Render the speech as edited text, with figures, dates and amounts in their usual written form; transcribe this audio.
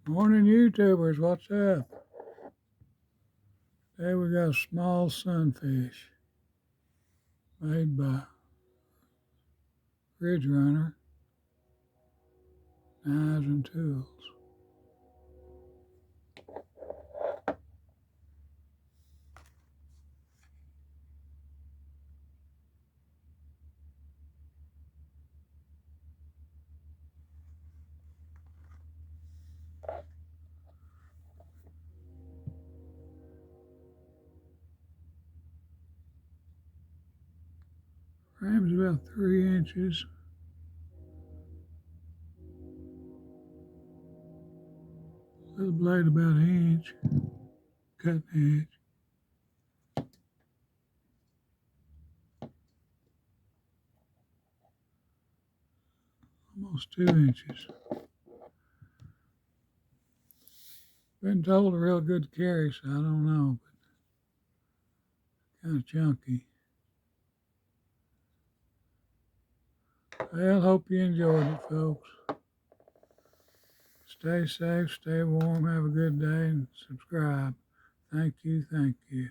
Morning, YouTubers. What's up? Today we got a small sunfish made by Ridge Runner Knives and Tools. Frame's about 3 inches. Little blade about an inch. Cutting edge. Almost 2 inches. Been told a real good carry, so I don't know, but kind of chunky. Well, hope you enjoyed it, folks. Stay safe, stay warm, have a good day, and subscribe. Thank you, thank you.